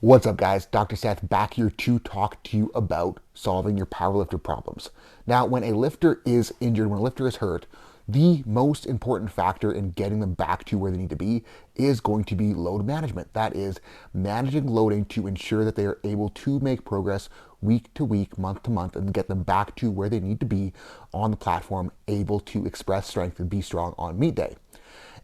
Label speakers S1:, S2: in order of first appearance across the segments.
S1: What's up, guys? Dr. Seth back here to talk to you about solving your powerlifter problems. Now, when a lifter is injured, when a lifter is hurt, the most important factor in getting them back to where they need to be is going to be load management. That is, managing loading to ensure that they are able to make progress week to week, month to month, and get them back to where they need to be on the platform, able to express strength and be strong on meet day.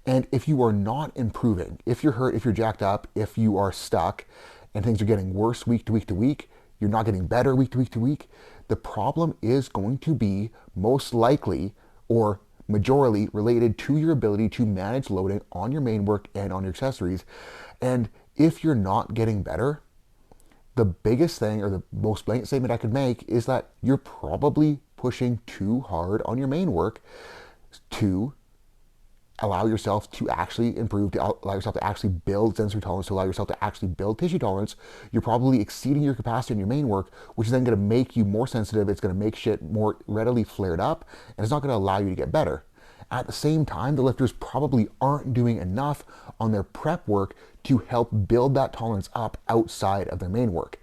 S1: And if you are not improving, if you're hurt, if you're jacked up, if you are stuck, and things are getting worse week to week to week, you're not getting better week to week to week, the problem is going to be most likely or majorly related to your ability to manage loading on your main work and on your accessories. And if you're not getting better, the biggest thing or the most blatant statement I could make is that you're probably pushing too hard on your main work to allow yourself to actually improve, to allow yourself to actually build sensory tolerance, to allow yourself to actually build tissue tolerance. You're probably exceeding your capacity in your main work, which is then going to make you more sensitive. It's going to make shit more readily flared up, and it's not going to allow you to get better. At the same time, the lifters probably aren't doing enough on their prep work to help build that tolerance up outside of their main work.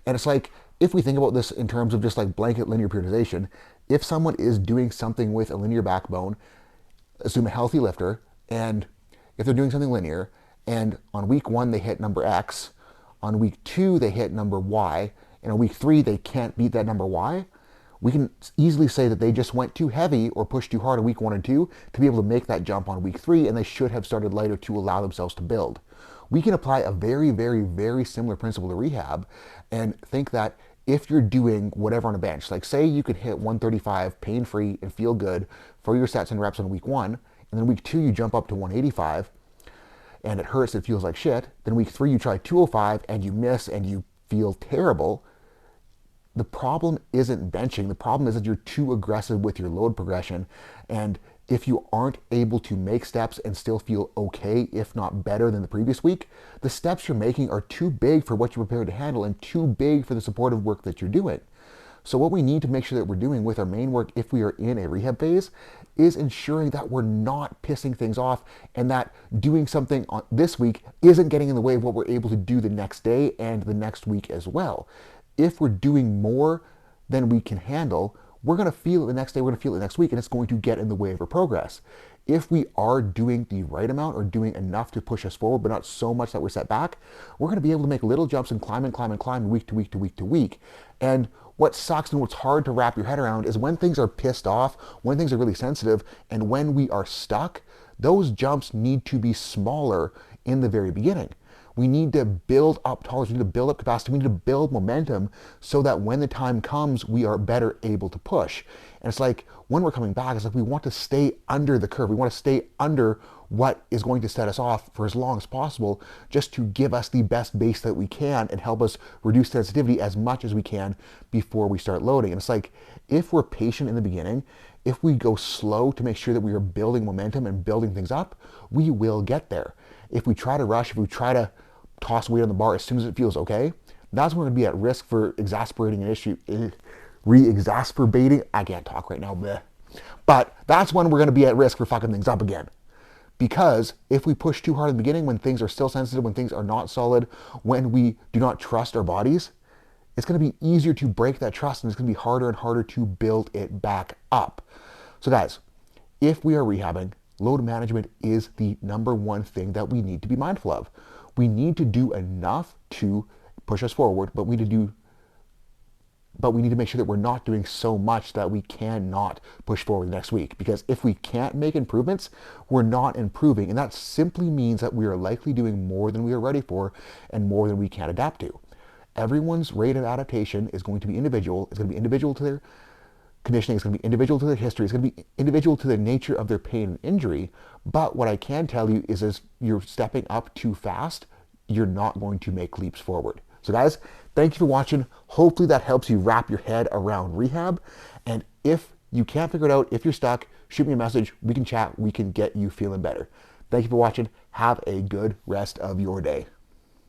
S1: And it's like, if we think about this in terms of just like blanket linear periodization, if someone is doing something with a linear backbone, assume a healthy lifter, and if they're doing something linear, and on week 1 they hit number X, on week 2 they hit number Y, and on week 3 they can't beat that number Y, we can easily say that they just went too heavy or pushed too hard on week 1 and 2 to be able to make that jump on week 3, and they should have started lighter to allow themselves to build. We can apply a very, very, very similar principle to rehab and think that if you're doing whatever on a bench, like say you could hit 135 pain-free and feel good for your sets and reps on week 1, and then week 2 you jump up to 185 and it hurts, it feels like shit, then week 3 you try 205 and you miss and you feel terrible. The problem isn't benching, the problem is that you're too aggressive with your load progression, and if you aren't able to make steps and still feel okay, if not better than the previous week, the steps you're making are too big for what you're prepared to handle and too big for the supportive work that you're doing. So what we need to make sure that we're doing with our main work if we are in a rehab phase is ensuring that we're not pissing things off and that doing something on this week isn't getting in the way of what we're able to do the next day and the next week as well. If we're doing more than we can handle, we're going to feel it the next day, we're going to feel it the next week, and it's going to get in the way of our progress. If we are doing the right amount or doing enough to push us forward, but not so much that we're set back, we're going to be able to make little jumps and climb and climb and climb week to week to week to week. And what sucks and what's hard to wrap your head around is when things are pissed off, when things are really sensitive, and when we are stuck, those jumps need to be smaller in the very beginning. We need to build up tolerance, we need to build up capacity, we need to build momentum so that when the time comes, we are better able to push. And it's like, when we're coming back, it's like we want to stay under the curve. We want to stay under what is going to set us off for as long as possible, just to give us the best base that we can and help us reduce sensitivity as much as we can before we start loading. And it's like, if we're patient in the beginning, if we go slow to make sure that we are building momentum and building things up, we will get there. If we try to rush, if we try to toss weight on the bar as soon as it feels okay, that's when we're going to be at risk for exasperating an issue, re-exacerbating, I can't talk right now, bleh. But that's when we're going to be at risk for fucking things up again. Because if we push too hard in the beginning, when things are still sensitive, when things are not solid, when we do not trust our bodies, it's going to be easier to break that trust, and it's going to be harder and harder to build it back up. So guys, if we are rehabbing, load management is the number one thing that we need to be mindful of. We need to do enough to push us forward, but we need to make sure that we're not doing so much that we cannot push forward next week. Because if we can't make improvements, we're not improving. And that simply means that we are likely doing more than we are ready for and more than we can adapt to. Everyone's rate of adaptation is going to be individual. It's going to be individual to their conditioning, it's going to be individual to their history, it's going to be individual to the nature of their pain and injury. But what I can tell you is as you're stepping up too fast, you're not going to make leaps forward. So guys, thank you for watching. Hopefully that helps you wrap your head around rehab. And if you can't figure it out, if you're stuck, shoot me a message. We can chat. We can get you feeling better. Thank you for watching. Have a good rest of your day.